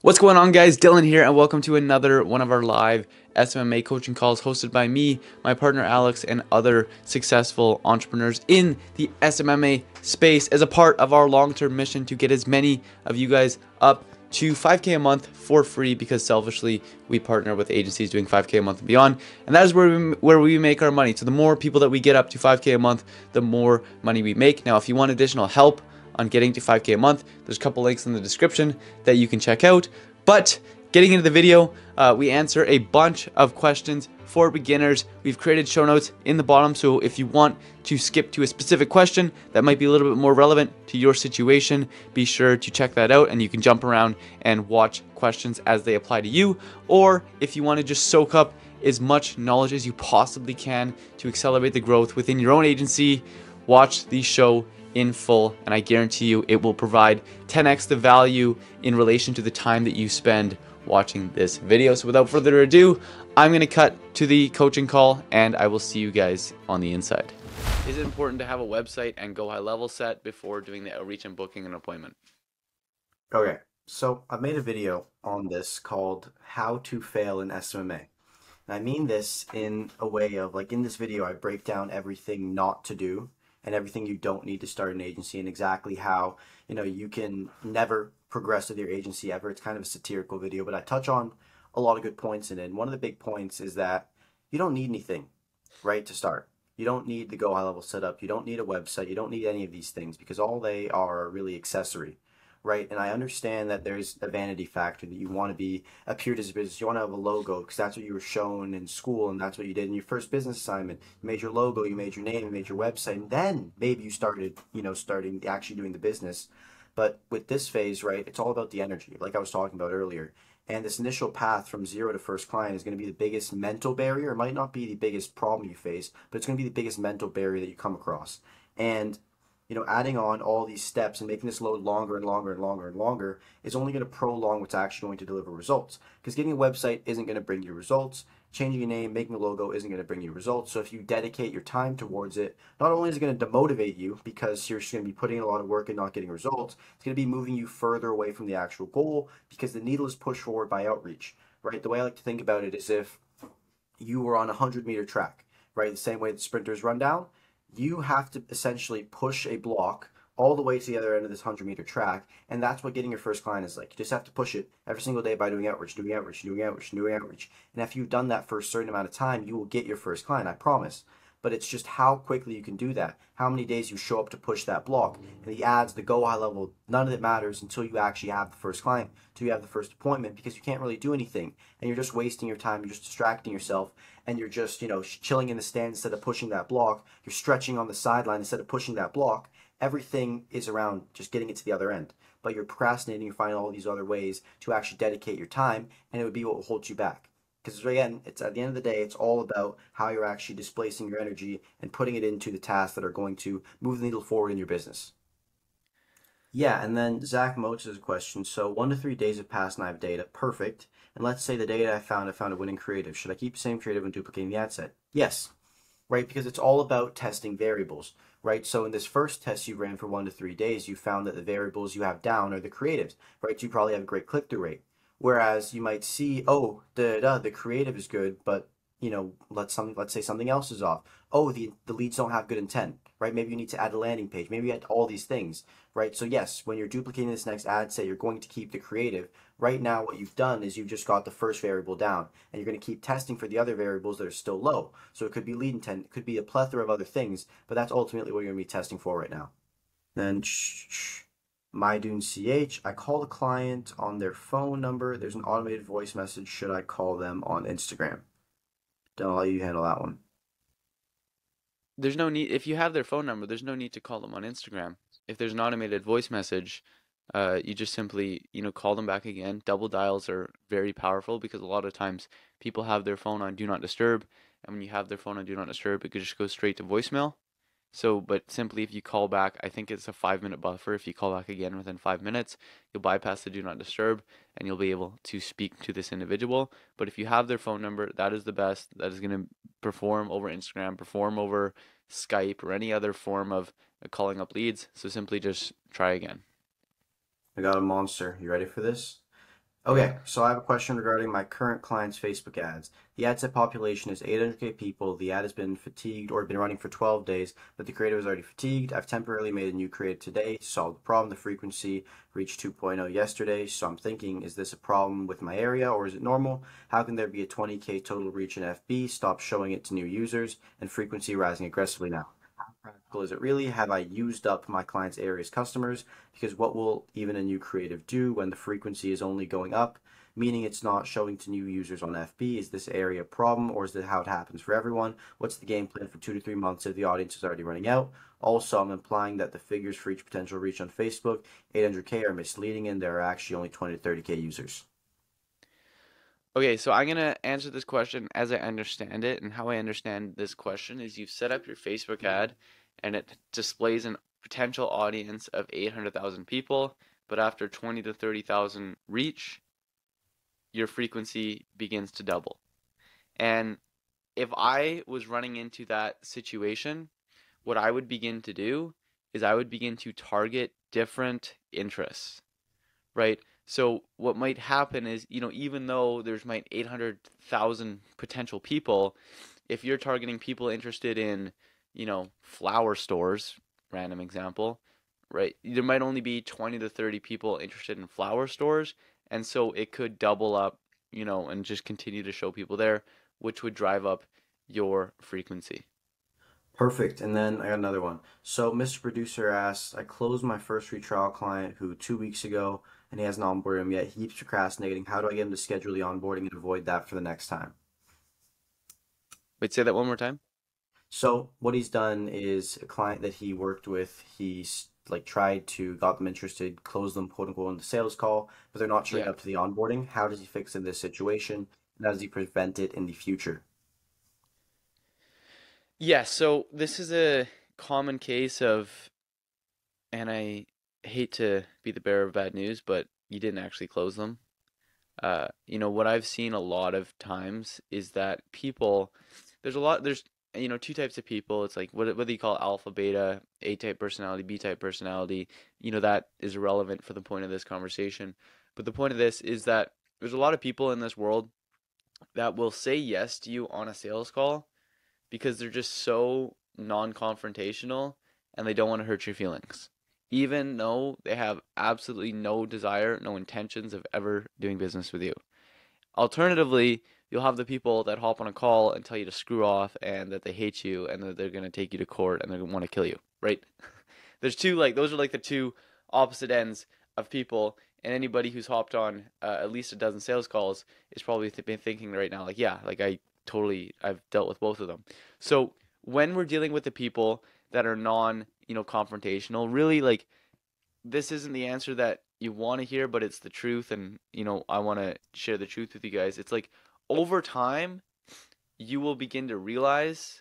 What's going on, guys? Dylan here, and welcome to another one of our live SMMA coaching calls hosted by me, my partner Alex, and other successful entrepreneurs in the SMMA space as a part of our long-term mission to get as many of you guys up to 5K a month for free, because selfishly we partner with agencies doing 5K a month and beyond, and that is where we make our money. So the more people that we get up to 5K a month, the more money we make. Now, if you want additional help on getting to 5K a month, there's a couple links in the description that you can check out. But getting into the video, we answer a bunch of questions for beginners. We've created show notes in the bottom, so if you want to skip to a specific question that might be a little bit more relevant to your situation, be sure to check that out, and you can jump around and watch questions as they apply to you. Or if you want to just soak up as much knowledge as you possibly can to accelerate the growth within your own agency, watch the show in full, and I guarantee you it will provide 10x the value in relation to the time that you spend watching this video. So without further ado, I'm going to cut to the coaching call, and I will see you guys on the inside. Is it important to have a website and go high level set before doing the outreach and booking an appointment? Okay, so I've made a video on this called How to Fail in SMMA. And I mean this in a way of, like, in this video I break down everything not to do and everything you don't need to start an agency, and exactly how, you can never progress with your agency ever. It's kind of a satirical video, but I touch on a lot of good points in it. And one of the big points is that you don't need anything, right, to start. You don't need the go high level setup. You don't need a website. You don't need any of these things, because all they are really accessory, right? And I understand that there's a vanity factor, that you want to be appeared as a business. You want to have a logo because that's what you were shown in school, and that's what you did in your first business assignment. You made your logo, you made your name, you made your website, and then maybe you started, starting actually doing the business. But with this phase, right, it's all about the energy, like I was talking about earlier. And this initial path from zero to first client is going to be the biggest mental barrier. It might not be the biggest problem you face, but it's going to be the biggest mental barrier that you come across. And adding on all these steps and making this load longer and longer and longer and longer is only going to prolong what's actually going to deliver results. Because getting a website isn't going to bring you results. Changing your name, making a logo isn't going to bring you results. So if you dedicate your time towards it, not only is it going to demotivate you because you're just going to be putting in a lot of work and not getting results, it's going to be moving you further away from the actual goal, because the needle is pushed forward by outreach, right? The way I like to think about it is if you were on a 100-meter track, right? The same way the sprinters run down, you have to essentially push a block all the way to the other end of this 100-meter track, and that's what getting your first client is like. You just have to push it every single day by doing outreach, doing outreach, doing outreach, doing outreach. And after you've done that for a certain amount of time, you will get your first client, I promise. But it's just how quickly you can do that, how many days you show up to push that block. And the ads, the go high level, none of it matters until you actually have the first client, until you have the first appointment, because you can't really do anything. And you're just wasting your time, you're just distracting yourself, and you're just, chilling in the stand instead of pushing that block. You're stretching on the sideline instead of pushing that block. Everything is around just getting it to the other end. But you're procrastinating, you're finding all these other ways to actually dedicate your time, and it would be what will hold you back. Because again, it's at the end of the day, it's all about how you're actually displacing your energy and putting it into the tasks that are going to move the needle forward in your business. Yeah, and then Zach Motes has a question. So 1 to 3 days have passed and I have data. Perfect. And let's say the data I found a winning creative. Should I keep the same creative and duplicating the ad set? Yes, right? Because it's all about testing variables, right? So in this first test you ran for 1 to 3 days, you found that the variables you have down are the creatives, right? So you probably have a great click-through rate. Whereas you might see, oh, the creative is good, but let's say something else is off. Oh, the leads don't have good intent, right? Maybe you need to add a landing page. Maybe you add all these things, right? So yes, when you're duplicating this next ad set, you're going to keep the creative. Right now, what you've done is you've just got the first variable down, and you're going to keep testing for the other variables that are still low. So it could be lead intent, it could be a plethora of other things, but that's ultimately what you're going to be testing for right now. Then MyDuneCH, I call the client on their phone number. There's an automated voice message. Should I call them on Instagram? Don't let you handle that one. There's no need, if you have their phone number, there's no need to call them on Instagram. If there's an automated voice message, you just simply, call them back again. Double dials are very powerful, because a lot of times people have their phone on Do Not Disturb, and when you have their phone on Do Not Disturb, it could just go straight to voicemail. So, but simply if you call back, I think it's a 5 minute buffer. If you call back again within 5 minutes, you'll bypass the Do Not Disturb, and you'll be able to speak to this individual. But if you have their phone number, that is the best. That is going to perform over Instagram, perform over Skype, or any other form of calling up leads. So simply just try again. I got a monster. You ready for this? Okay, so I have a question regarding my current client's Facebook ads. The ad set population is 800K people. The ad has been fatigued or been running for 12 days, but the creative is already fatigued. I've temporarily made a new creative today, solved the problem. The frequency reached 2.0 yesterday, so I'm thinking, is this a problem with my area or is it normal? How can there be a 20K total reach in FB, stop showing it to new users, and frequency rising aggressively now? How practical is it really? Have I used up my client's area's customers? Because what will even a new creative do when the frequency is only going up, meaning it's not showing to new users on FB? Is this area a problem, or is it how it happens for everyone? What's the game plan for 2 to 3 months if the audience is already running out? Also, I'm implying that the figures for each potential reach on Facebook, 800K, are misleading and there are actually only 20 to 30K users. Okay, so I'm gonna answer this question as I understand it, and how I understand this question is you've set up your Facebook ad and it displays a potential audience of 800,000 people, but after 20 to 30,000 reach, your frequency begins to double. And if I was running into that situation, what I would begin to do is I would begin to target different interests, right? So what might happen is, even though there's might 800,000 potential people, if you're targeting people interested in, flower stores, random example, right? There might only be 20 to 30 people interested in flower stores, and so it could double up, and just continue to show people there, which would drive up your frequency. Perfect. And then I got another one. So Mr. Producer asks, I closed my first free trial client who 2 weeks ago, and he hasn't onboarded him yet. He keeps procrastinating. How do I get him to schedule the onboarding and avoid that for the next time? Wait, say that one more time. So what he's done is a client that he worked with, he's like tried to got them interested, close them quote unquote in the sales call, but they're not showing Yeah. up to the onboarding. How does he fix in this situation? And how does he prevent it in the future? Yeah, so this is a common case of, and I hate to be the bearer of bad news, but you didn't actually close them. What I've seen a lot of times is that there's two types of people. It's like, what do you call alpha, beta, A type personality, B type personality? That is irrelevant for the point of this conversation. But the point of this is that there's a lot of people in this world that will say yes to you on a sales call because they're just so non-confrontational and they don't want to hurt your feelings. Even though they have absolutely no desire, no intentions of ever doing business with you. Alternatively, you'll have the people that hop on a call and tell you to screw off and that they hate you and that they're going to take you to court and they want to kill you, right? There's two, like, those are like the two opposite ends of people. And anybody who's hopped on at least a dozen sales calls is probably been thinking right now, like, yeah, like I've dealt with both of them. So when we're dealing with the people that are confrontational, really, like, this isn't the answer that you want to hear, but it's the truth. And, I want to share the truth with you guys. It's like over time, you will begin to realize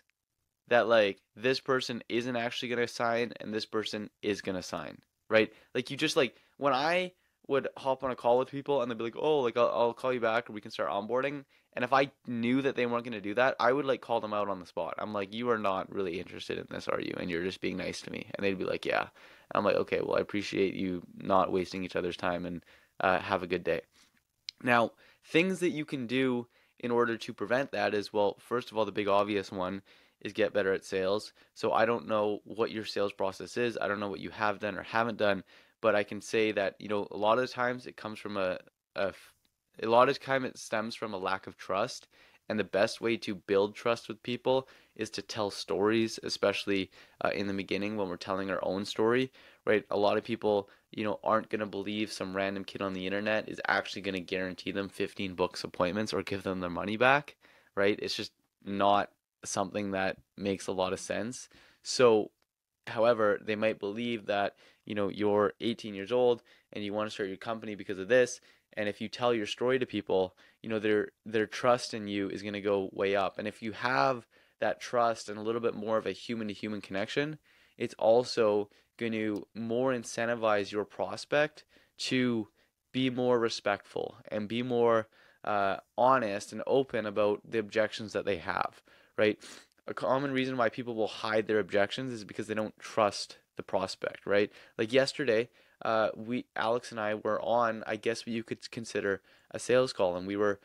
that, like, this person isn't actually going to sign and this person is going to sign, right? Like, you just, like, when I would hop on a call with people and they'd be like, oh, like, I'll call you back or we can start onboarding. And if I knew that they weren't going to do that, I would, like, call them out on the spot. I'm like, you are not really interested in this, are you? And you're just being nice to me. And they'd be like, yeah. And I'm like, okay, well, I appreciate you not wasting each other's time, and have a good day. Now, things that you can do in order to prevent that is, well, first of all, the big obvious one is get better at sales. So I don't know what your sales process is. I don't know what you have done or haven't done, but I can say that, a lot of the times it comes from a lot of time it stems from a lack of trust. And the best way to build trust with people is to tell stories, especially in the beginning when we're telling our own story, right? A lot of people, aren't going to believe some random kid on the internet is actually going to guarantee them 15 books appointments or give them their money back, right? It's just not something that makes a lot of sense. So, however, they might believe that, you're 18 years old and you want to start your company because of this. And if you tell your story to people, their trust in you is going to go way up. And if you have that trust and a little bit more of a human to human connection, it's also going to more incentivize your prospect to be more respectful and be more honest and open about the objections that they have, right? A common reason why people will hide their objections is because they don't trust the prospect, right? Like yesterday, Alex and I were on, I guess what you could consider a sales call, and we were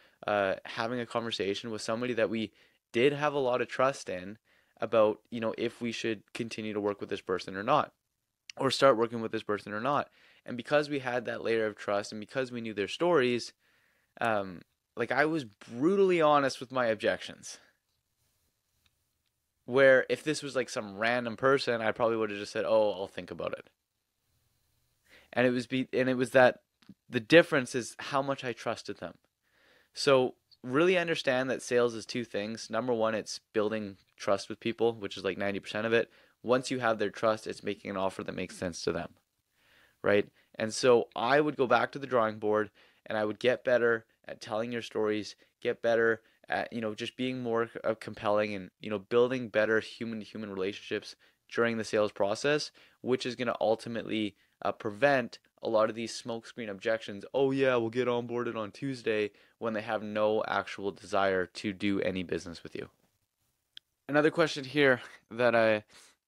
having a conversation with somebody that we did have a lot of trust in about, if we should continue to work with this person or not, or start working with this person or not. And because we had that layer of trust and because we knew their stories, like I was brutally honest with my objections. Where if this was like some random person, I probably would have just said, "Oh, I'll think about it." And it was that the difference is how much I trusted them. So really understand that sales is two things. Number one, it's building trust with people, which is like 90% of it. Once you have their trust, it's making an offer that makes sense to them, right? And so I would go back to the drawing board and I would get better at telling your stories, get better at, just being more compelling and, building better human to human relationships during the sales process, which is going to ultimately prevent a lot of these smokescreen objections. Oh yeah, we'll get onboarded on Tuesday, when they have no actual desire to do any business with you. Another question here that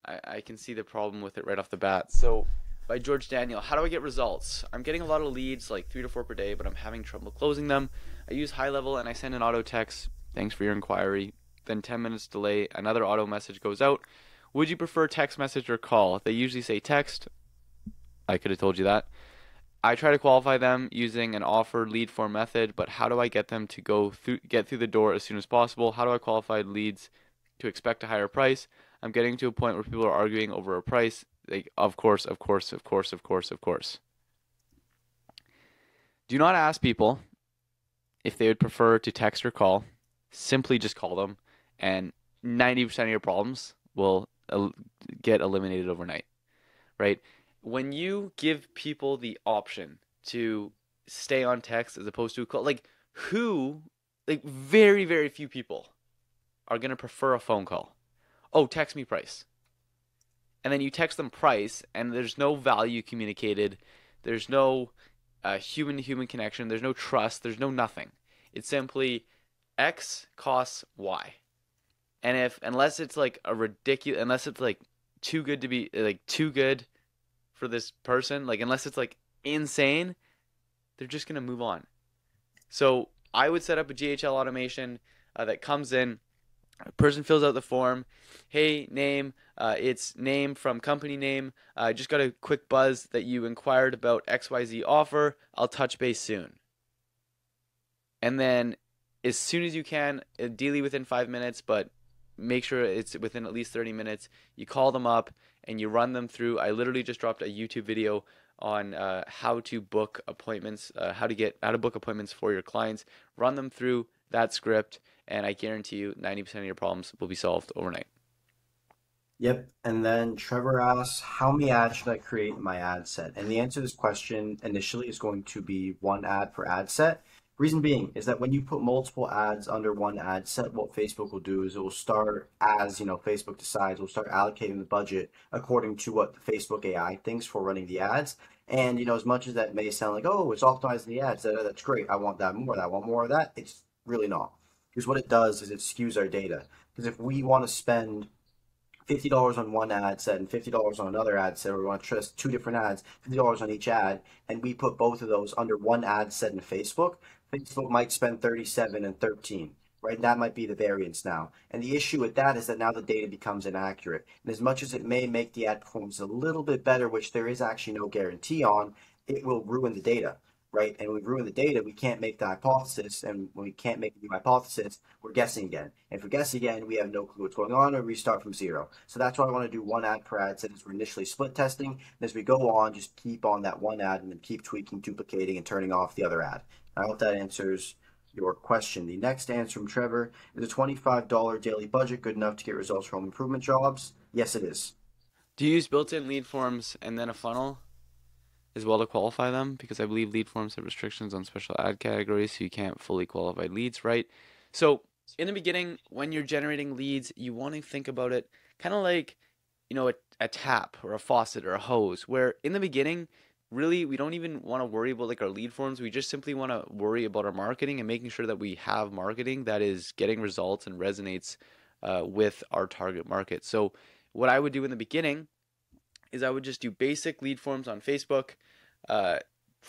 I can see the problem with it right off the bat. So by George Daniel, how do I get results? I'm getting a lot of leads, like 3 to 4 per day, but I'm having trouble closing them. I use high level and I send an auto text. Thanks for your inquiry. Then 10 minutes delay, another auto message goes out. Would you prefer text message or call? They usually say text. I could have told you that. I try to qualify them using an offer lead form method, but how do I get them to get through the door as soon as possible? How do I qualify leads to expect a higher price? I'm getting to a point where people are arguing over a price. Like, of course, of course, of course, of course, of course. Do not ask people if they would prefer to text or call. Simply just call them, and 90% of your problems will get eliminated overnight, right? When you give people the option to stay on text as opposed to a call, like very, very few people are going to prefer a phone call. Oh, text me price. And then you text them price, and there's no value communicated. There's no human to human connection. There's no trust. There's no nothing. It's simply X costs Y. And unless it's like unless it's like too good to be like too good for this person, like unless it's like insane, they're just gonna move on. So I would set up a GHL automation that comes in. A person fills out the form. Hey, name. It's name from company name. I just got a quick buzz that you inquired about XYZ offer. I'll touch base soon. And then as soon as you can, ideally within 5 minutes, but make sure it's within at least 30 minutes, you call them up and you run them through. I literally just dropped a YouTube video on how to book appointments, how to book appointments for your clients. Run them through that script, and I guarantee you 90% of your problems will be solved overnight. Yep. And then Trevor asks, how many ads should I create in my ad set? And the answer to this question initially is going to be one ad per ad set. Reason being is that when you put multiple ads under one ad set, what Facebook will do is it will start as, Facebook decides, will start allocating the budget according to what the Facebook AI thinks for running the ads. And, as much as that may sound like, oh, it's optimizing the ads, that's great. I want that more. I want more of that. It's really not. Because what it does is it skews our data. Because if we want to spend $50 on one ad set and $50 on another ad set, or we want to trust two different ads, $50 on each ad, and we put both of those under one ad set in Facebook, Facebook might spend 37 and 13, right? And that might be the variance now. And the issue with that is that now the data becomes inaccurate. And as much as it may make the ad performance a little bit better, which there is actually no guarantee on, it will ruin the data, right? And when we ruin the data, we can't make the hypothesis. And when we can't make the new hypothesis, we're guessing again. And if we guess again, we have no clue what's going on, or we start from zero. So that's why I want to do one ad per ad set as we're initially split testing. And as we go on, just keep on that one ad and then keep tweaking, duplicating, and turning off the other ad. I hope that answers your question. The next answer from Trevor is a $25 daily budget good enough to get results from home improvement jobs? Yes, it is. Do you use built-in lead forms and then a funnel as well to qualify them? Because I believe lead forms have restrictions on special ad categories, so you can't fully qualify leads, right? So in the beginning, when you're generating leads, you want to think about it kind of like, a tap or a faucet or a hose, where in the beginning, really, we don't even want to worry about like our lead forms. We just simply want to worry about our marketing and making sure that we have marketing that is getting results and resonates with our target market. So what I would do in the beginning is I would just do basic lead forms on Facebook.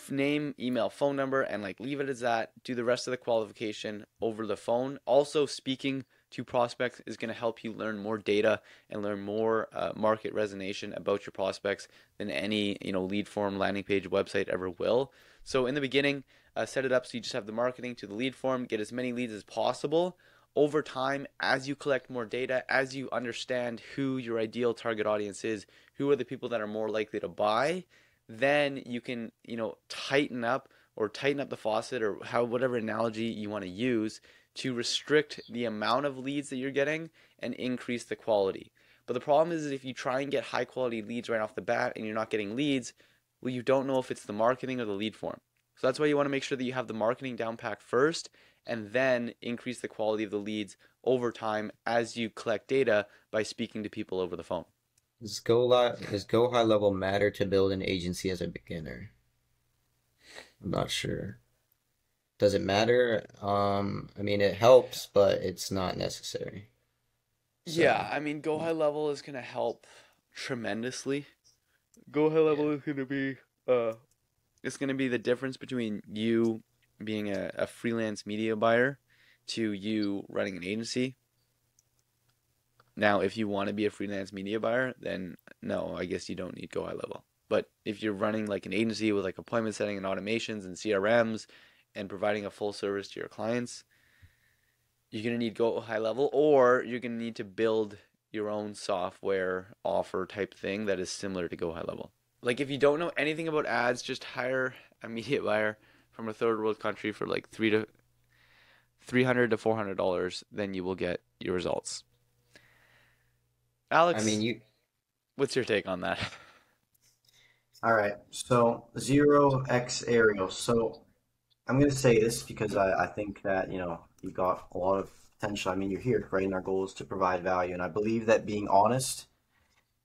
name, email, phone number, and like leave it as that. Do the rest of the qualification over the phone. Also, speaking to prospects is going to help you learn more data and learn more market resonation about your prospects than any lead form, landing page, website ever will. So in the beginning, set it up so you just have the marketing to the lead form, get as many leads as possible. Over time, as you collect more data, as you understand who your ideal target audience is, who are the people that are more likely to buy, then you can tighten up the faucet, or whatever analogy you want to use, to restrict the amount of leads that you're getting and increase the quality. But the problem is if you try and get high quality leads right off the bat and you're not getting leads, well, you don't know if it's the marketing or the lead form. So that's why you want to make sure that you have the marketing down pat first, and then increase the quality of the leads over time as you collect data by speaking to people over the phone. Does go high level matter to build an agency as a beginner? I'm not sure. Does it matter? I mean, it helps, but it's not necessary. Yeah, So, I mean, go high level is going to help tremendously. Go high level yeah. is going to be uh it's going to be the difference between you being a freelance media buyer to you running an agency. Now, if you want to be a freelance media buyer, then no, I guess you don't need go high level. But if you're running like an agency with like appointment setting and automations and CRMs and providing a full service to your clients, you're going to need go high level, or you're going to need to build your own software offer type thing that is similar to go high level. Like if you don't know anything about ads, just hire a media buyer from a third world country for like $300 to $400, then you will get your results. I mean, Alex, you what's your take on that? All right. So 0x aerial. So I'm going to say this because I think that, you got a lot of potential. I mean, you're here, right? And our goal is to provide value. And I believe that being honest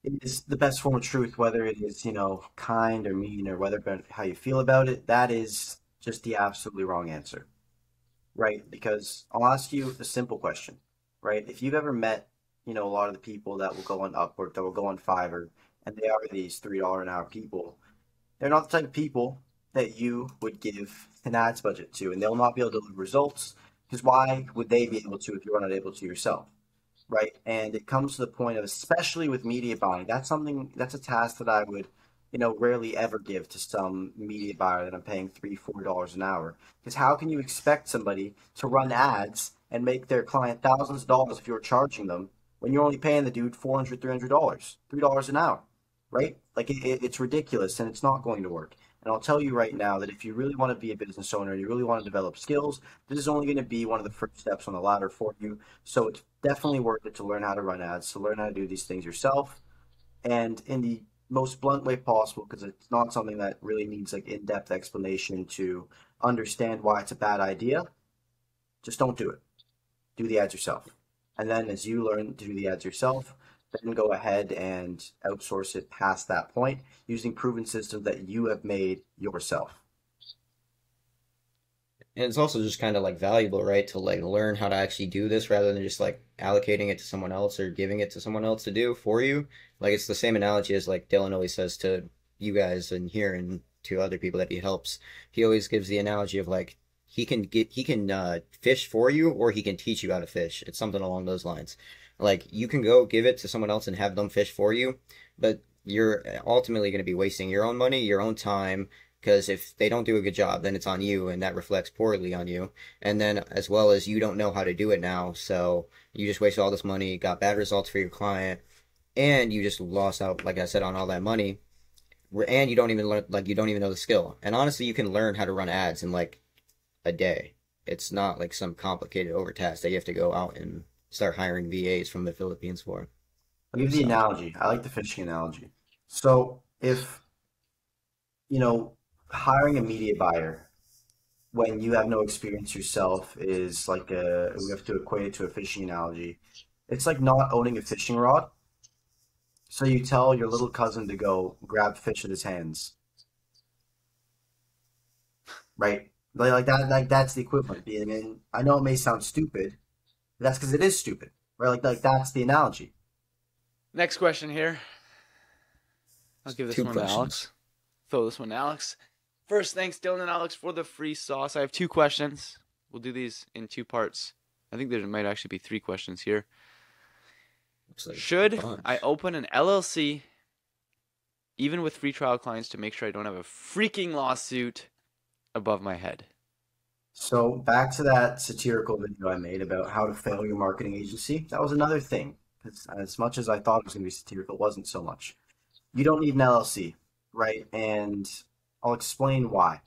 is the best form of truth, whether it is, kind or mean, or whether how you feel about it. That is just the absolutely wrong answer, right? Because I'll ask you a simple question, right? If you've ever met, a lot of the people that will go on Upwork, that will go on Fiverr, and they are these $3 an hour people, they're not the type of people that you would give an ads budget to, and they'll not be able to deliver results, because why would they be able to if you're not able to yourself, right? And it comes to the point of, especially with media buying, that's a task that I would, rarely ever give to some media buyer that I'm paying $3, $4 an hour. Because how can you expect somebody to run ads and make their client thousands of dollars if you're charging them when you're only paying the dude $400, $300, $3 an hour, right? Like it's ridiculous and it's not going to work. And I'll tell you right now that if you really want to be a business owner and you really want to develop skills, this is only going to be one of the first steps on the ladder for you. So it's definitely worth it to learn how to run ads, to learn how to do these things yourself, and in the most blunt way possible, because it's not something that really needs like in-depth explanation to understand why it's a bad idea. Just don't do it. Do the ads yourself. And then as you learn to do the ads yourself, then go ahead and outsource it past that point using proven systems that you have made yourself. and it's also just kind of like valuable, right? To like learn how to actually do this rather than just like allocating it to someone else or giving it to someone else to do for you. Like it's the same analogy as like Dylan always says to you guys and here and to other people that he helps. He always gives the analogy of like he can fish for you or he can teach you how to fish. It's something along those lines. Like you can go give it to someone else and have them fish for you, but you're ultimately going to be wasting your own money, your own time, because if they don't do a good job, then it's on you, and that reflects poorly on you. And then, as well as you don't know how to do it now, so you just wasted all this money, got bad results for your client, and you just lost out, like I said, on all that money. And you don't even learn, like you don't even know the skill. And honestly, you can learn how to run ads in like a day. It's not like some complicated overtask that you have to go out and start hiring VAs from the Philippines for. I'll give you the So. analogy. I like the fishing analogy. So if, you know, hiring a media buyer when you have no experience yourself is like we have to equate it to a fishing analogy. It's like not owning a fishing rod. So you tell your little cousin to go grab fish with his hands, right? Like that, like that's the equivalent. And I know it may sound stupid, but that's because it is stupid, right? Like that's the analogy. Next question here. I'll give this Two one to questions. Alex. Throw this one to Alex. First, thanks Dylan and Alex for the free sauce. I have 2 questions. We'll do these in 2 parts. I think there might actually be 3 questions here. Like should I open an LLC even with free trial clients to make sure I don't have a freaking lawsuit above my head? So back to that satirical video I made about how to fail your marketing agency. That was another thing. As much as I thought it was going to be satirical, it wasn't so much. You don't need an LLC, right? And I'll explain why.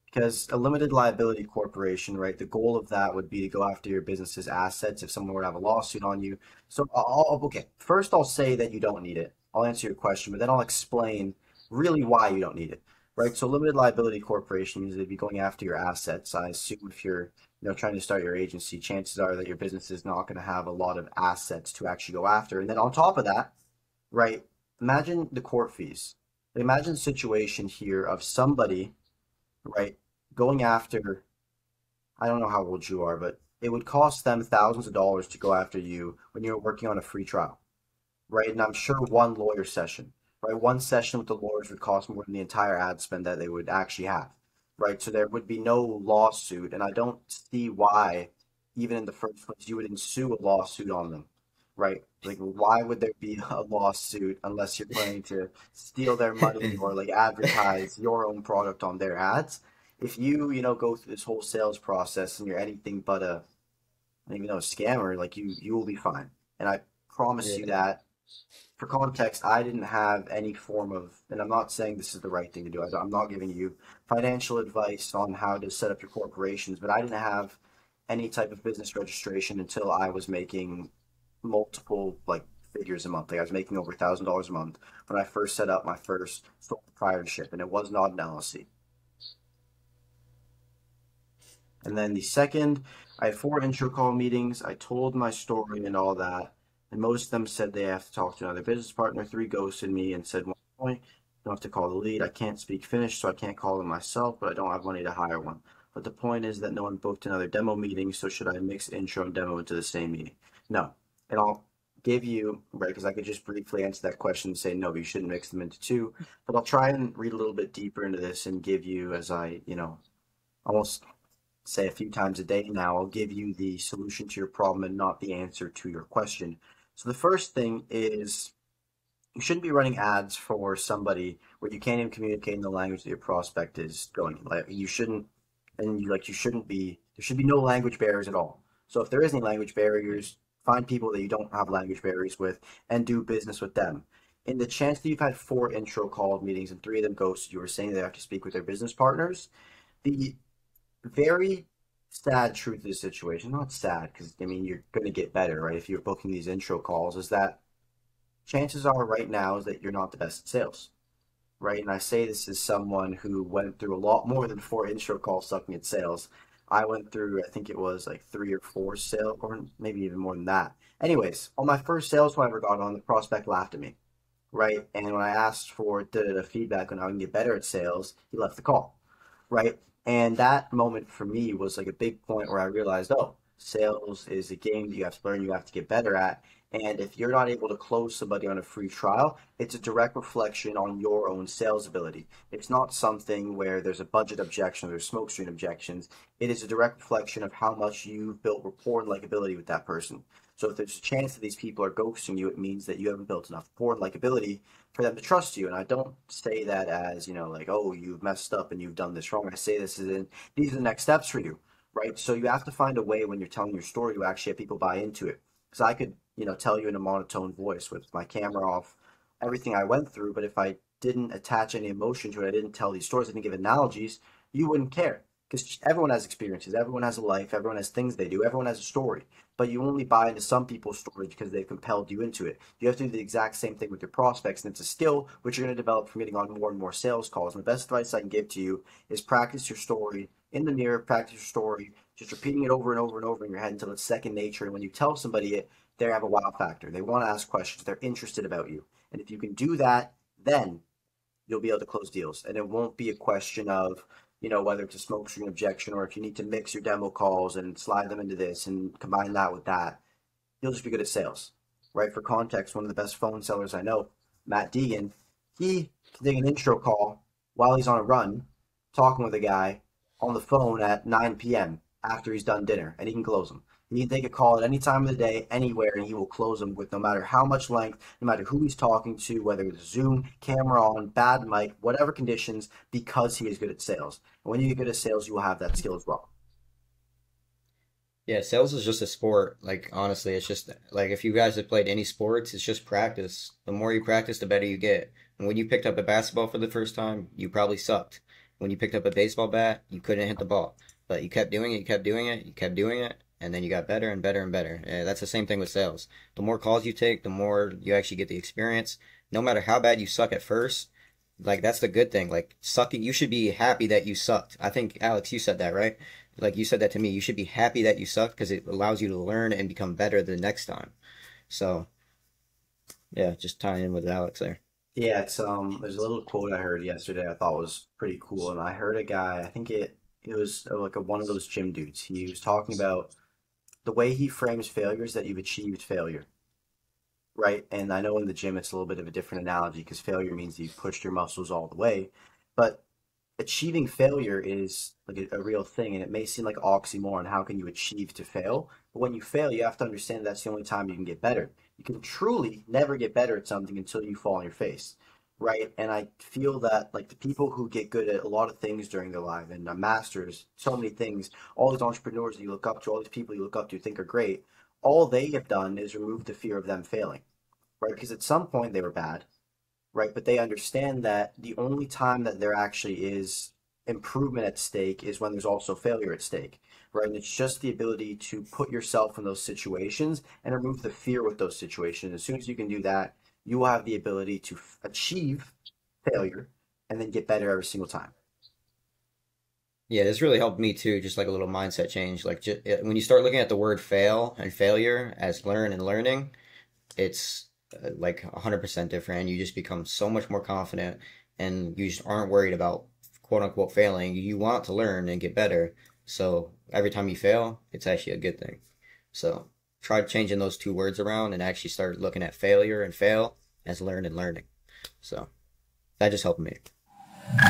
Because a limited liability corporation, right, the goal of that would be to go after your business's assets if someone were to have a lawsuit on you. So, okay, first I'll say that you don't need it. I'll answer your question, but then I'll explain really why you don't need it, right? So, limited liability corporation means they'd be going after your assets. I assume if you're, trying to start your agency, chances are that your business is not going to have a lot of assets to actually go after. And then on top of that, right, imagine the court fees. Imagine the situation here of somebody, right, going after, I don't know how old you are, but it would cost them thousands of dollars to go after you when you're working on a free trial, right? And I'm sure one lawyer session, right? One session with the lawyers would cost more than the entire ad spend that they would actually have, right? So there would be no lawsuit, and I don't see why, even in the first place, you would ensue a lawsuit on them, right? Like, why would there be a lawsuit unless you're planning to steal their money or like advertise your own product on their ads? If you, go through this whole sales process and you're anything but a, a scammer, like you will be fine. And I promise you that. For context, I didn't have any form of, and I'm not saying this is the right thing to do. I'm not giving you financial advice on how to set up your corporations, but I didn't have any type of business registration until I was making multiple like figures a month. Like I was making over $1,000 a month when I first set up my first sole proprietorship, and it was not an LLC. And then the second, I had 4 intro call meetings. I told my story and all that. And most of them said they have to talk to another business partner. 3 ghosted me and said, one point, don't have to call the lead. I can't speak Finnish, so I can't call them myself, but I don't have money to hire one. But the point is that no one booked another demo meeting, so should I mix intro and demo into the same meeting? No. And I'll give you, right, because I could just briefly answer that question and say, no, you shouldn't mix them into 2. But I'll try and read a little bit deeper into this and give you, as I, almost say a few times a day now, I'll give you the solution to your problem and not the answer to your question. So the first thing is you shouldn't be running ads for somebody where you can't even communicate in the language that your prospect is going. Like you shouldn't, and you shouldn't be. There should be no language barriers at all. So if there is any language barriers, find people that you don't have language barriers with and do business with them. In the chance that you've had 4 intro call meetings and 3 of them ghosted, you were saying they have to speak with their business partners. The very sad truth of the situation, not sad because you're going to get better, right? If you're booking these intro calls, is that chances are right now is that you're not the best at sales, right? And I say this as someone who went through a lot more than 4 intro calls sucking at sales. I went through, I think it was like 3 or 4 sales, or maybe even more than that. Anyways, on my first sales call I ever got on, the prospect laughed at me, right? And when I asked for the feedback on how I can get better at sales, he left the call, right? And that moment for me was like a big point where I realized, oh, sales is a game that you have to learn, you have to get better at. And if you're not able to close somebody on a free trial, it's a direct reflection on your own sales ability. It's not something where there's a budget objection, there's smoke screen objections. It is a direct reflection of how much you've built rapport and likability with that person. So if there's a chance that these people are ghosting you, it means that you haven't built enough rapport and likability for them to trust you. And I don't say that as, like, oh, you've messed up and you've done this wrong. I say this as in, these are the next steps for you, right? So you have to find a way when you're telling your story to actually have people buy into it. Because I could, tell you in a monotone voice with my camera off, everything I went through, but if I didn't attach any emotion to it, I didn't tell these stories, I didn't give analogies, you wouldn't care. Because everyone has experiences, everyone has a life, everyone has things they do, everyone has a story. But you only buy into some people's stories because they've compelled you into it. You have to do the exact same thing with your prospects, and it's a skill which you're going to develop from getting on more and more sales calls. And the best advice I can give to you is practice your story in the mirror, practice your story, just repeating it over and over and over in your head until it's second nature. And when you tell somebody it, they have a wow factor. They want to ask questions. They're interested about you. And if you can do that, then you'll be able to close deals. And it won't be a question of, whether it's a smoke screen objection or if you need to mix your demo calls and slide them into this and combine that with that. You'll just be good at sales, right? For context, one of the best phone sellers I know, Matt Deegan, he can take an intro call while he's on a run talking with a guy on the phone at 9 p.m. after he's done dinner, and he can close them. He can take a call at any time of the day, anywhere, and he will close them with no matter how much length, no matter who he's talking to, whether it's Zoom, camera on, bad mic, whatever conditions, because he is good at sales. And when you get good at sales, you will have that skill as well. Yeah, sales is just a sport. Like honestly, it's just like if you guys have played any sports, it's just practice. The more you practice, the better you get. And when you picked up a basketball for the first time, you probably sucked. When you picked up a baseball bat, you couldn't hit the ball. But you kept doing it, you kept doing it, you kept doing it, and then you got better and better and better. That's the same thing with sales. The more calls you take, the more you actually get the experience. No matter how bad you suck at first, like that's the good thing. Like sucking, you should be happy that you sucked. I think Alex, you said that, right? Like you said that to me. You should be happy that you sucked because it allows you to learn and become better the next time. So yeah, just tying in with Alex there. Yeah, it's there's a little quote I heard yesterday I thought was pretty cool, and I heard a guy, I think it was like one of those gym dudes. He was talking about the way he frames failure is that you've achieved failure, right? And I know in the gym it's a little bit of a different analogy because failure means you've pushed your muscles all the way, but achieving failure is like a real thing, and it may seem like oxymoron. How can you achieve to fail? But when you fail, you have to understand that's the only time you can get better. You can truly never get better at something until you fall on your face, right? And I feel that like the people who get good at a lot of things during their life and masters so many things, all these entrepreneurs that you look up to, all these people you look up to think are great, all they have done is remove the fear of them failing, right? Because at some point they were bad, right? But they understand that the only time that there actually is improvement at stake is when there's also failure at stake, right? And it's just the ability to put yourself in those situations and remove the fear with those situations. As soon as you can do that, you will have the ability to achieve failure and then get better every single time. Yeah, this really helped me too. Just like a little mindset change. Like when you start looking at the word fail and failure as learn and learning, it's like 100% different. You just become so much more confident, and you just aren't worried about quote unquote failing. You want to learn and get better. So every time you fail, it's actually a good thing. So try changing those two words around and actually start looking at failure and fail as learn and learning. So that just helped me.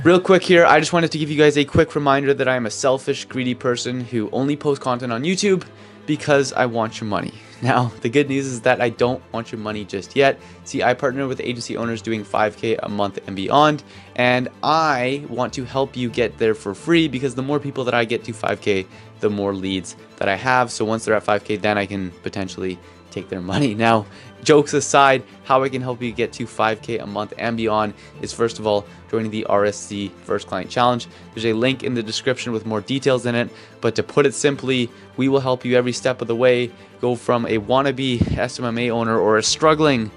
Real quick here, I just wanted to give you guys a quick reminder that I am a selfish, greedy person who only posts content on YouTube because I want your money. Now, the good news is that I don't want your money just yet. See, I partner with agency owners doing 5K a month and beyond, and I want to help you get there for free because the more people that I get to 5K, the more leads that I have. So once they're at 5K, then I can potentially take their money. Now, jokes aside, how I can help you get to 5K a month and beyond is first of all joining the RSC First Client Challenge. There's a link in the description with more details in it, but to put it simply, we will help you every step of the way go from a wannabe SMMA owner or a struggling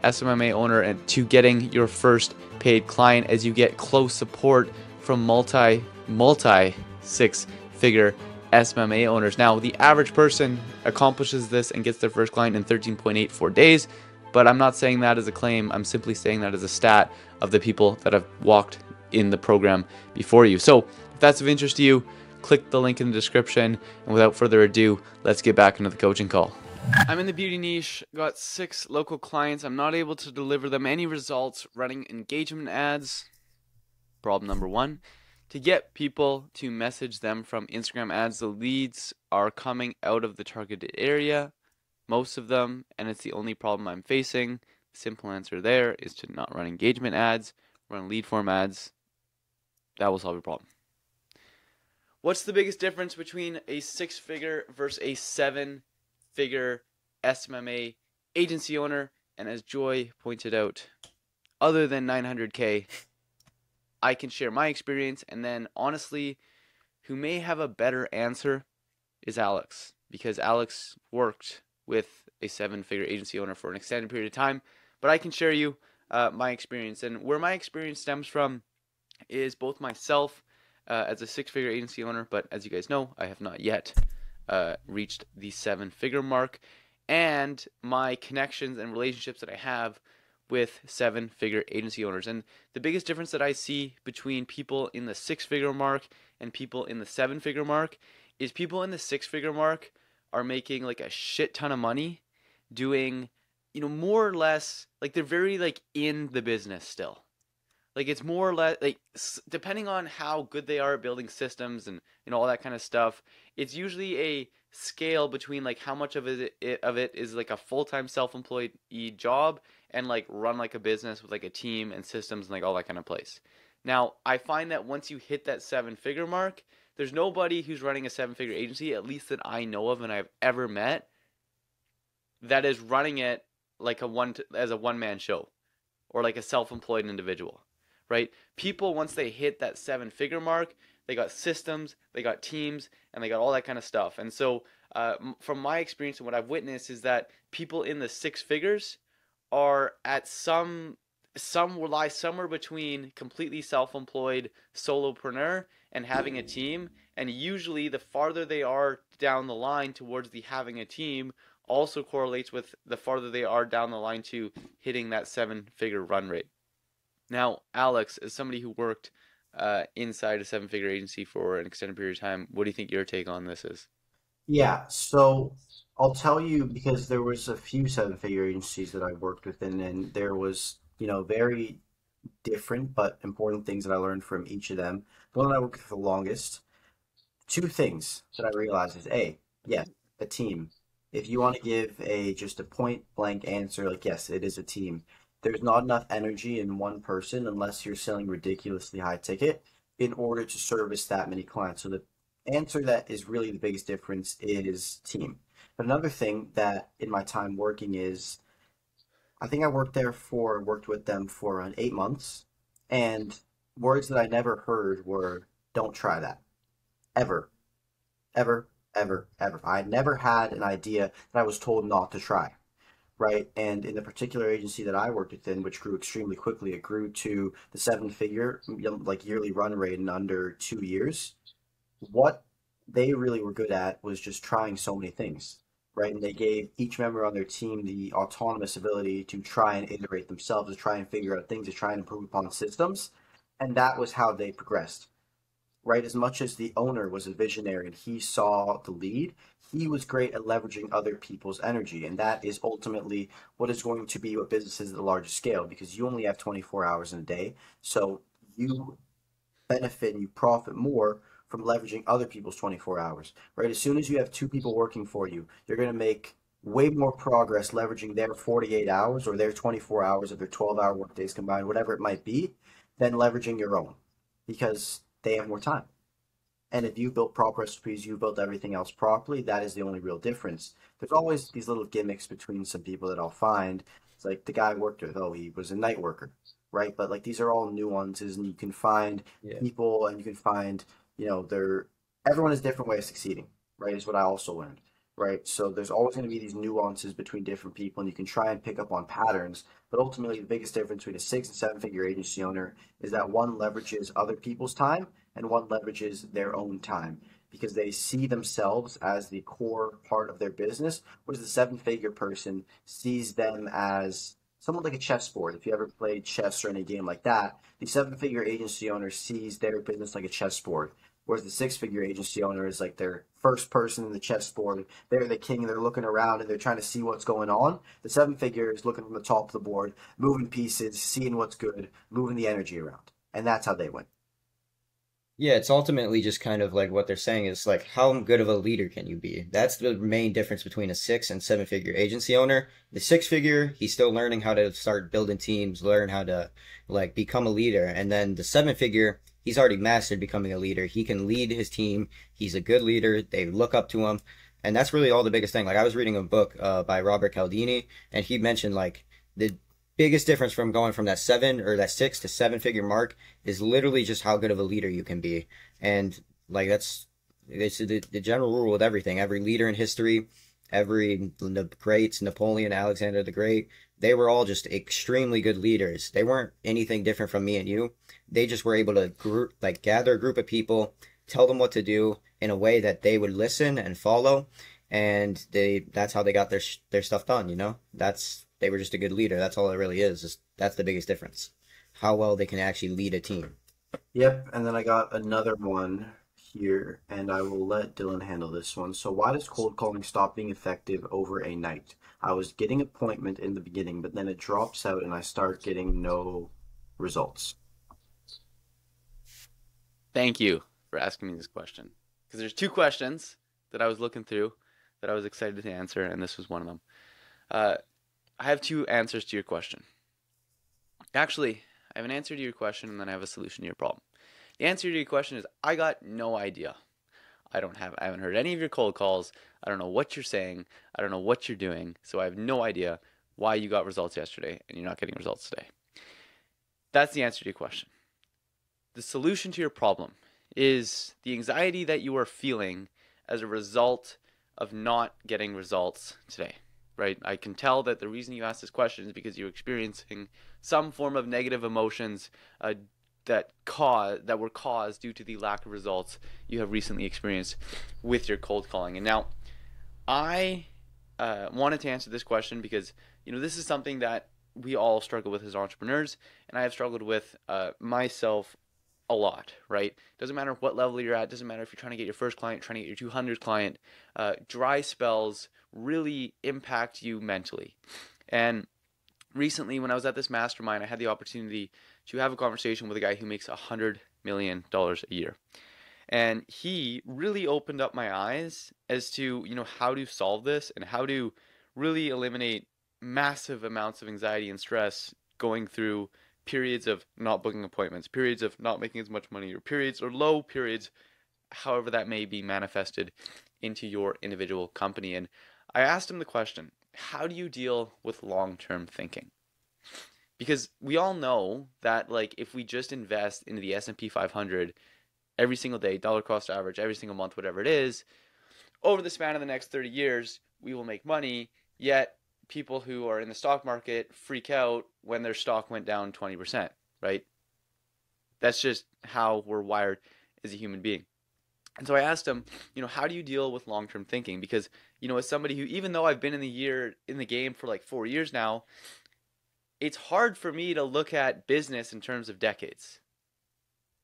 SMMA owner and to getting your first paid client as you get close support from multi six-figure SMMA owners. Now, the average person accomplishes this and gets their first client in 13.84 days, but I'm not saying that as a claim. I'm simply saying that as a stat of the people that have walked in the program before you. So if that's of interest to you, click the link in the description. And without further ado, let's get back into the coaching call. I'm in the beauty niche, got 6 local clients. I'm not able to deliver them any results running engagement ads. Problem number 1. To get people to message them from Instagram ads, the leads are coming out of the targeted area, most of them, and it's the only problem I'm facing. The simple answer there is to not run engagement ads, run lead form ads. That will solve your problem. What's the biggest difference between a 6-figure versus a 7-figure SMMA agency owner? And as Joy pointed out, other than 900K, I can share my experience, and then honestly, who may have a better answer is Alex, because Alex worked with a 7-figure agency owner for an extended period of time, but I can share you my experience. And where my experience stems from is both myself as a 6-figure agency owner, but as you guys know, I have not yet reached the 7-figure mark, and my connections and relationships that I have with 7-figure agency owners. And the biggest difference that I see between people in the 6-figure mark and people in the 7-figure mark is people in the 6-figure mark are making like a shit ton of money doing, more or less, like they're very like in the business still. Like it's more or less like depending on how good they are at building systems and all that kind of stuff, it's usually a scale between like how much of it is like a full-time self-employed job and like run like a business with like a team and systems and like all that kind of place. Now, I find that once you hit that seven-figure mark, there's nobody who's running a seven-figure agency, at least that I know of and I've ever met, that is running it like as a one-man show or like a self-employed individual, right? People, once they hit that seven-figure mark, they got systems, they got teams, and they got all that kind of stuff. And so, from my experience and what I've witnessed is that people in the six figures are at some will lie somewhere between completely self-employed solopreneur and having a team. And usually, the farther they are down the line towards the having a team, also correlates with the farther they are down the line to hitting that seven-figure run rate. Now, Alex, as somebody who worked inside a seven-figure agency for an extended period of time, what do you think your take on this is? Yeah, so I'll tell you because there was a few seven-figure agencies that I worked within, and there was, very different but important things that I learned from each of them. The one that I worked with for the longest, two things that I realized is A, yes, a team. If you want to give just a point blank answer, like yes, it is a team. There's not enough energy in one person unless you're selling ridiculously high ticket in order to service that many clients. So the answer that is really the biggest difference is team. But another thing that in my time working is I think I worked with them for around 8 months, and words that I never heard were "don't try that" ever, ever, ever, ever. I never had an idea that I was told not to try, right? And in the particular agency that I worked within, which grew extremely quickly, it grew to the seven-figure like yearly run rate in under 2 years. What they really were good at was just trying so many things, right? And they gave each member on their team the autonomous ability to try and iterate themselves, to try and figure out things, to try and improve upon systems. And that was how they progressed, right? As much as the owner was a visionary and he saw the lead, he was great at leveraging other people's energy. And that is ultimately what is going to be what business is at the largest scale because you only have 24 hours in a day. So you benefit and you profit more from leveraging other people's 24 hours, right? As soon as you have two people working for you, you're going to make way more progress leveraging their 48 hours or their 24 hours of their 12-hour workdays combined, whatever it might be, than leveraging your own because they have more time. And if you built proper recipes, you built everything else properly, that is the only real difference. There's always these little gimmicks between some people that I'll find. It's like the guy I worked with, oh, he was a night worker, right? But like these are all nuances, and you can find Yeah. people and you can find, they're everyone has a different way of succeeding, right? Is what I also learned, right? So there's always going to be these nuances between different people, and you can try and pick up on patterns. But ultimately, the biggest difference between a six and seven-figure agency owner is that one leverages other people's time and one leverages their own time because they see themselves as the core part of their business, whereas the seven-figure person sees them as somewhat like a chessboard. If you ever played chess or any game like that, the seven-figure agency owner sees their business like a chessboard, whereas the six-figure agency owner is like their first person in the chessboard. They're the king, they're looking around and they're trying to see what's going on. The seven-figure is looking from the top of the board, moving pieces, seeing what's good, moving the energy around. And that's how they win. Yeah, it's ultimately just kind of like what they're saying is like how good of a leader can you be? That's the main difference between a six and seven figure agency owner. The six figure, he's still learning how to start building teams, learn how to like become a leader. And then the seven figure, he's already mastered becoming a leader. He can lead his team. He's a good leader. They look up to him. And that's really all the biggest thing. Like I was reading a book by Robert Cialdini, and he mentioned like the biggest difference from going from that seven or that six to seven figure mark is literally just how good of a leader you can be. And like it's the general rule with everything. Every leader in history, the greats, Napoleon, Alexander the Great, they were all just extremely good leaders. They weren't anything different from me and you. They just were able to gather a group of people, tell them what to do in a way that they would listen and follow, and that's how they got their stuff done, you know? They were just a good leader. That's all it really is. That's the biggest difference. How well they can actually lead a team. Yep, and then I got another one here, and I will let Dylan handle this one. So why does cold calling stop being effective over a night? I was getting appointment in the beginning, but then it drops out and I start getting no results. Thank you for asking me this question. Because there's two questions that I was looking through that I was excited to answer, and this was one of them. I have two answers to your question. Actually, I have an answer to your question, and then I have a solution to your problem. The answer to your question is I got no idea. I haven't heard any of your cold calls. I don't know what you're saying. I don't know what you're doing. So I have no idea why you got results yesterday and you're not getting results today. That's the answer to your question. The solution to your problem is the anxiety that you are feeling as a result of not getting results today, right? I can tell that the reason you asked this question is because you're experiencing some form of negative emotions that were caused due to the lack of results you have recently experienced with your cold calling. And now, I wanted to answer this question because this is something that we all struggle with as entrepreneurs, and I have struggled with myself a lot, right? Doesn't matter what level you're at, doesn't matter if you're trying to get your first client, trying to get your 200th client, dry spells really impact you mentally. And recently, when I was at this mastermind, I had the opportunity to have a conversation with a guy who makes $100 million a year. And he really opened up my eyes as to, how to solve this and how to really eliminate massive amounts of anxiety and stress going through periods of not booking appointments, periods of not making as much money, or periods or low periods, however that may be manifested into your individual company. And I asked him the question, how do you deal with long-term thinking? Because we all know that if we just invest into the S&P 500 every single day, dollar cost average, every single month, whatever it is, over the span of the next 30 years, we will make money, yet people who are in the stock market freak out when their stock went down 20%, right? That's just how we're wired as a human being. And so I asked him, how do you deal with long-term thinking? Because, as somebody who, even though I've been in the game for 4 years now, it's hard for me to look at business in terms of decades,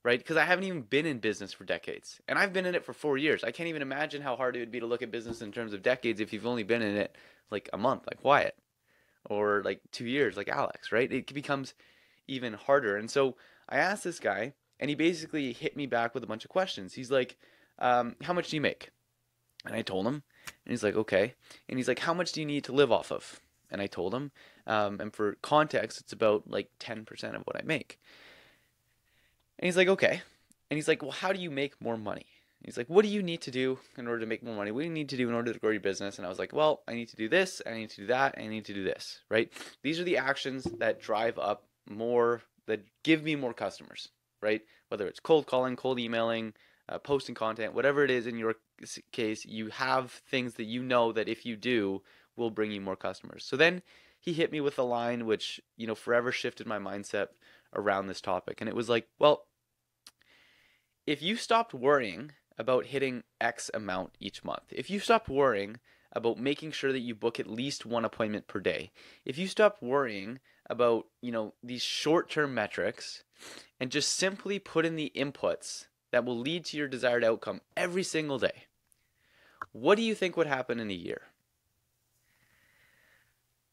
right? Because I haven't even been in business for decades. And I've been in it for 4 years. I can't even imagine how hard it would be to look at business in terms of decades if you've only been in it a month, like Wyatt, or 2 years, like Alex, right? It becomes even harder. And so I asked this guy, and he basically hit me back with a bunch of questions. He's like, how much do you make? And I told him, and he's like, okay. And he's like, how much do you need to live off of? And I told him, and for context, it's about 10% of what I make. And he's like, okay. And he's like, well, how do you make more money? And he's like, what do you need to do in order to make more money? What do you need to do in order to grow your business? And I was like, well, I need to do this, I need to do that, and I need to do this, right? These are the actions that drive up more, that give me more customers, right? Whether it's cold calling, cold emailing, posting content, whatever it is in your case, you have things that that if you do will bring you more customers. So then he hit me with a line which, forever shifted my mindset around this topic. And it was like, well, if you stopped worrying about hitting X amount each month, if you stopped worrying about making sure that you book at least one appointment per day, if you stopped worrying about, these short-term metrics and just simply put in the inputs that will lead to your desired outcome every single day, what do you think would happen in a year?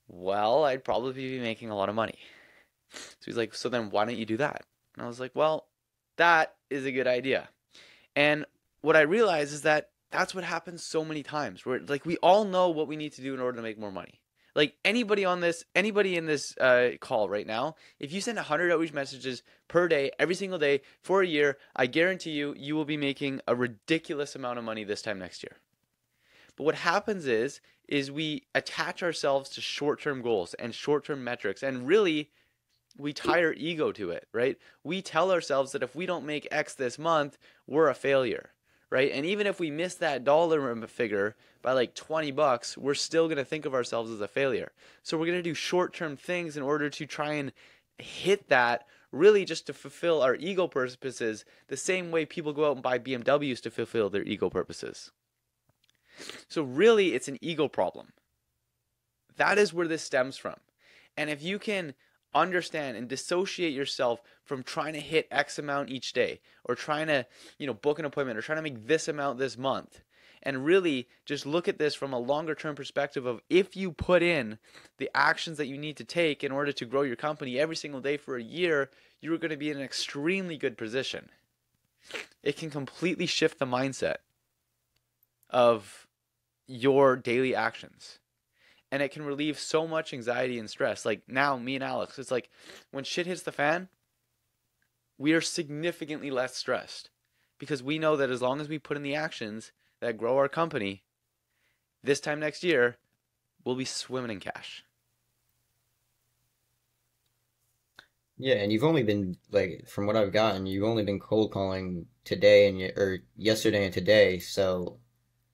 Well, I'd probably be making a lot of money. So he's like, so then why don't you do that? And I was like, well, that is a good idea. And what I realized is that that's what happens so many times. Where we all know what we need to do in order to make more money. Anybody in this call right now, if you send 100 outreach messages per day, every single day for a year, I guarantee you will be making a ridiculous amount of money this time next year. But what happens is we attach ourselves to short-term goals and short-term metrics, and really we tie our ego to it, right? We tell ourselves that if we don't make X this month, we're a failure, right? And even if we miss that dollar figure by $20, we're still going to think of ourselves as a failure. So we're going to do short-term things in order to try and hit that, really just to fulfill our ego purposes, the same way people go out and buy BMWs to fulfill their ego purposes. So really, it's an ego problem. That is where this stems from. And if you can understand and dissociate yourself from trying to hit X amount each day, or trying to, book an appointment, or trying to make this amount this month, and really just look at this from a longer term perspective of, if you put in the actions that you need to take in order to grow your company every single day for a year, you're going to be in an extremely good position. it can completely shift the mindset of your daily actions. And it can relieve so much anxiety and stress. Like now, me and Alex, it's like when shit hits the fan, we are significantly less stressed because we know that as long as we put in the actions that grow our company, this time next year, we'll be swimming in cash. Yeah, and you've only been like, from what I've gotten, you've only been cold calling today or yesterday and today. So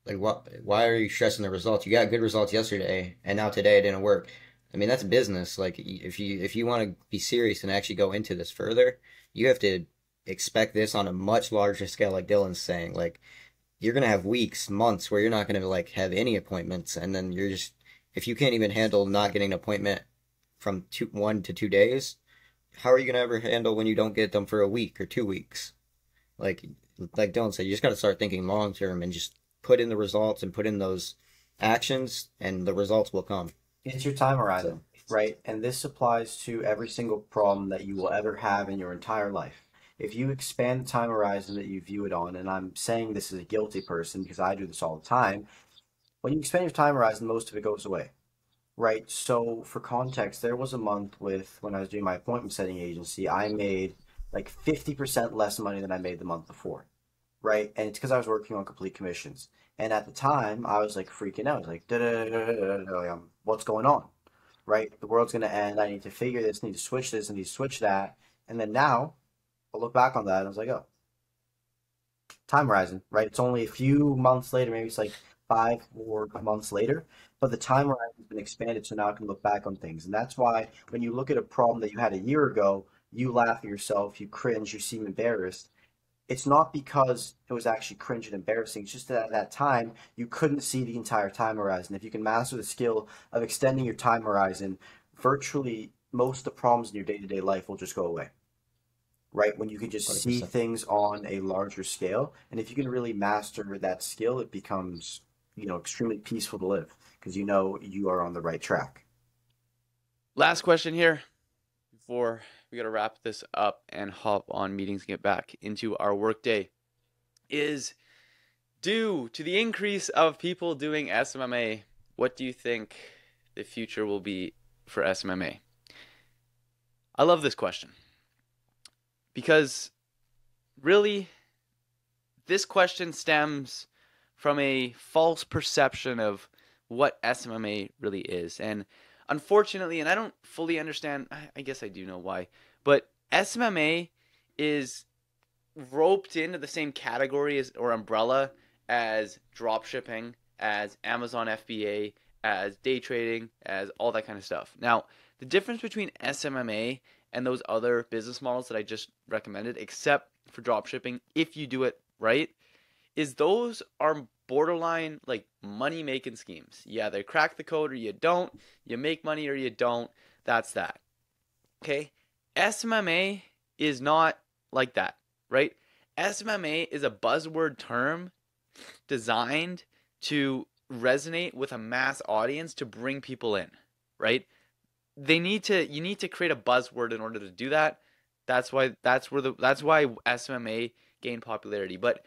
like, what? Why are you stressing the results? You got good results yesterday, and now today it didn't work. I mean, that's business. Like, if you want to be serious and actually go into this further, you have to expect this on a much larger scale. Like Dylan's saying, like you're gonna have weeks, months where you're not gonna like have any appointments, and then you're just if you can't even handle not getting an appointment from 1 to 2 days, how are you gonna ever handle when you don't get them for a week or 2 weeks? Like like Dylan said, you just gotta start thinking long term and just put in the results and put in those actions, and the results will come. It's your time So horizon, right? And this applies to every single problem that you will ever have in your entire life. If you expand the time horizon that you view it on, and I'm saying this as a guilty person because I do this all the time, when you expand your time horizon, most of it goes away, right? So, for context, there was a month with when I was doing my appointment setting agency, I made like 50% less money than I made the month before, right? And it's because I was working on complete commissions. And at the time, I was like freaking out. I was like, what's going on? Right? The world's going to end. I need to figure this, need to switch this, I need to switch that. And then now I look back on that and I was like, oh, time horizon, right? It's only a few months later, maybe it's like 5 or 4 months later, but the time horizon has been expanded, so now I can look back on things. And that's why when you look at a problem that you had a year ago, you laugh at yourself, you cringe, you seem embarrassed. It's not because it was actually cringe and embarrassing. It's just that at that time, you couldn't see the entire time horizon. If you can master the skill of extending your time horizon, virtually most of the problems in your day to day life will just go away, right? When you can just see 100%. things on a larger scale. And if you can really master that skill, it becomes, extremely peaceful to live because you know you are on the right track. Last question here before we got to wrap this up and hop on meetings and get back into our workday is due to the increase of people doing SMMA, what do you think the future will be for SMMA? I love this question because really this question stems from a false perception of what SMMA really is. And unfortunately, and I don't fully understand, I guess I do know why, but SMMA is roped into the same category as or umbrella as drop shipping, as Amazon FBA, as day trading, as all that kind of stuff. Now, the difference between SMMA and those other business models that I just recommended, except for drop shipping, if you do it right, is those are borderline like money making schemes. You either crack the code or you don't. You make money or you don't. That's that. Okay? SMMA is not like that, right? SMMA is a buzzword term designed to resonate with a mass audience to bring people in, right? You need to create a buzzword in order to do that. That's why SMMA gained popularity. But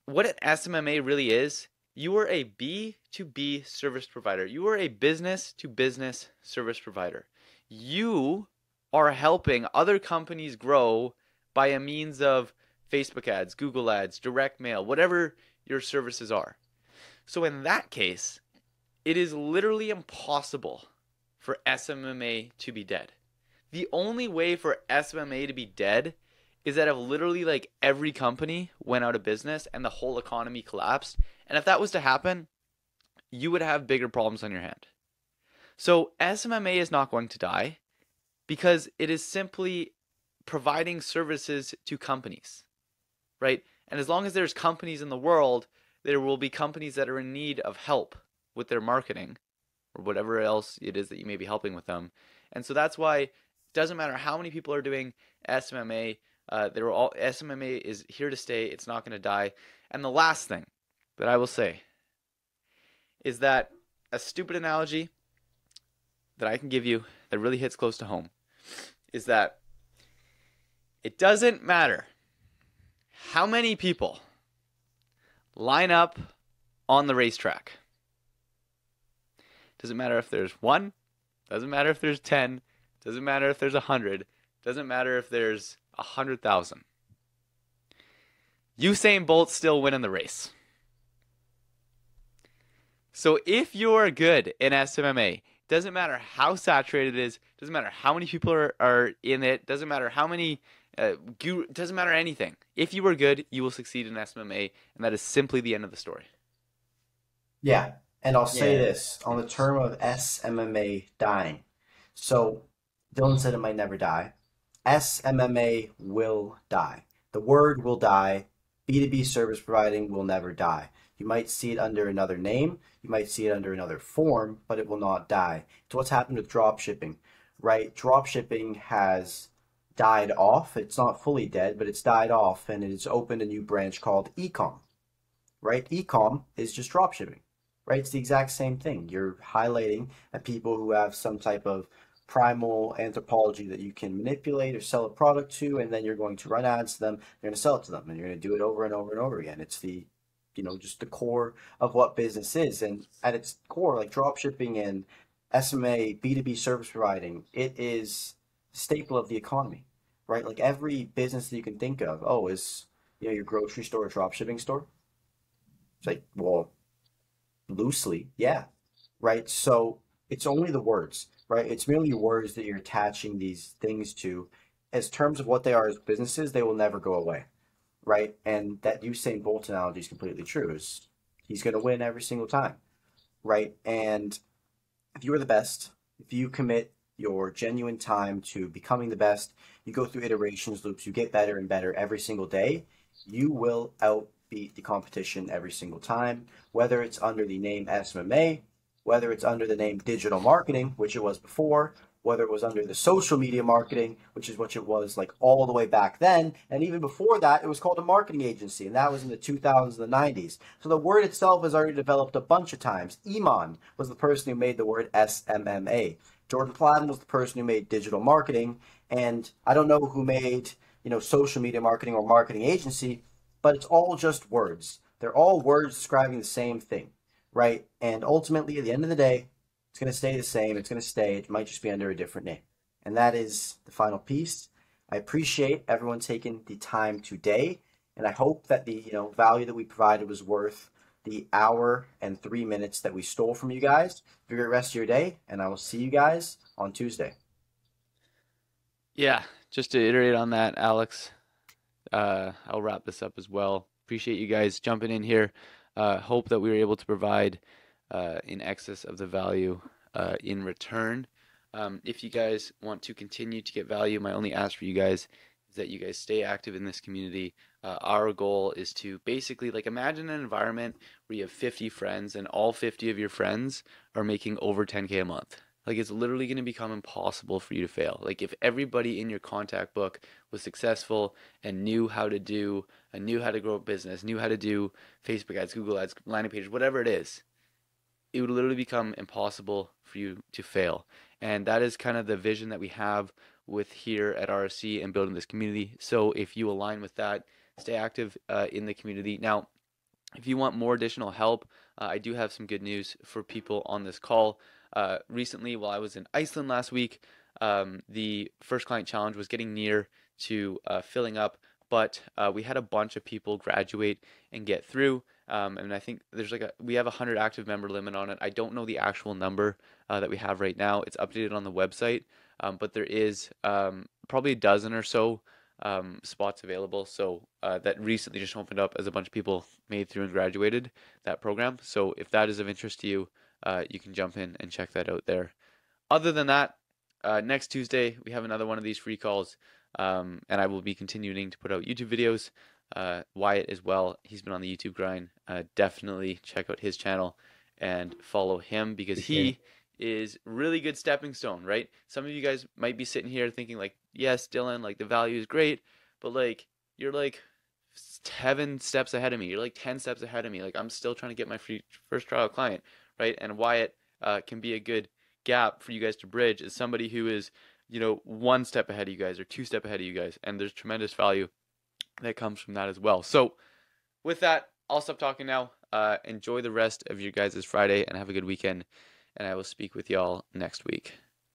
what an SMMA really is, you are a B2B service provider. You are a business to business service provider. You are helping other companies grow by a means of Facebook ads, Google ads, direct mail, whatever your services are. So in that case, it is literally impossible for SMMA to be dead. The only way for SMMA to be dead is that if literally like every company went out of business and the whole economy collapsed. And if that was to happen, you would have bigger problems on your hand. So SMMA is not going to die because it is simply providing services to companies, right? And as long as there's companies in the world, there will be companies that are in need of help with their marketing or whatever else it is that you may be helping with them. And so that's why it doesn't matter how many people are doing SMMA. SMMA is here to stay. It's not going to die. And the last thing that I will say is that a stupid analogy that I can give you that really hits close to home is that it doesn't matter How many people line up on the racetrack? Doesn't matter if there's 1, doesn't matter if there's 10, doesn't matter if there's 100, doesn't matter if there's 100,000. Usain Bolt's still winning the race. So if you're good in SMMA, doesn't matter how saturated it is, doesn't matter how many people are in it, doesn't matter how many, doesn't matter anything. If you are good, you will succeed in SMMA, and that is simply the end of the story. Yeah, and I'll say Yeah, this on the term of SMMA dying. So Dylan said it might never die. SMMA will die. The word will die. B2B service providing will never die. You might see it under another name, you might see it under another form, but it will not die. It's what's happened with drop shipping, right? Drop shipping has died off. It's not fully dead, but it's died off, and it's opened a new branch called ecom, right? Ecom is just drop shipping, right? It's the exact same thing. You're highlighting at people who have some type of primal anthropology that you can manipulate or sell a product to, and then you're going to run ads to them. You're going to sell it to them, and you're going to do it over and over and over again. It's the, just the core of what business is, and at its core, like drop shipping and SMA, B2B service providing, it is a staple of the economy, right? Like every business that you can think of, is your grocery store, a drop shipping store. It's like, well, loosely, yeah, right? So it's only the words, right? It's merely words that you're attaching these things to. As terms of what they are as businesses, they will never go away, right? And that Usain Bolt analogy is completely true. He's going to win every single time, right? And if you are the best, if you commit your genuine time to becoming the best, you go through iterations, loops, you get better and better every single day, you will outbeat the competition every single time, whether it's under the name SMMA, whether it's under the name digital marketing, which it was before, whether it was under the social media marketing, which is what it was like all the way back then. And even before that, it was called a marketing agency, and that was in the 2000s and the 90s. So the word itself has already developed a bunch of times. Iman was the person who made the word SMMA. Jordan Platten was the person who made digital marketing. And I don't know who made, social media marketing or marketing agency, but it's all just words. They're all words describing the same thing, right? And ultimately, at the end of the day, it's going to stay the same. It's going to stay. It might just be under a different name. And that is the final piece. I appreciate everyone taking the time today. And I hope that the value that we provided was worth the hour and 3 minutes that we stole from you guys. Have a great rest of your day. And I will see you guys on Tuesday. Yeah, just to iterate on that, Alex, I'll wrap this up as well. Appreciate you guys jumping in here. Hope that we were able to provide in excess of the value in return. If you guys want to continue to get value, my only ask for you guys is that you guys stay active in this community. Our goal is to basically, imagine an environment where you have 50 friends and all 50 of your friends are making over 10K a month. It's literally going to become impossible for you to fail. If everybody in your contact book was successful and knew how to grow a business, knew how to do Facebook ads, Google ads, landing pages, whatever it is, it would literally become impossible for you to fail. And that is kind of the vision that we have with here at RSC and building this community. So if you align with that, stay active in the community. Now, if you want more additional help, I do have some good news for people on this call. Recently, while I was in Iceland last week, the first client challenge was getting near to filling up, but we had a bunch of people graduate and get through. And I think we have a 100 active member limit on it. I don't know the actual number that we have right now. It's updated on the website, but there is probably a dozen or so spots available. So that recently just opened up as a bunch of people made through and graduated that program. So if that is of interest to you, you can jump in and check that out there. Other than that, next Tuesday, we have another one of these free calls, and I will be continuing to put out YouTube videos. Wyatt as well, he's been on the YouTube grind. Definitely check out his channel and follow him because he is really good stepping stone, right? Some of you guys might be sitting here thinking yes, Dylan, the value is great, but you're 7 steps ahead of me. You're 10 steps ahead of me. I'm still trying to get my first trial client, right? And Wyatt can be a good gap for you guys to bridge as somebody who is, 1 step ahead of you guys or 2 steps ahead of you guys. And there's tremendous value that comes from that as well. So with that, I'll stop talking now. Enjoy the rest of your guys' Friday and have a good weekend. And I will speak with y'all next week.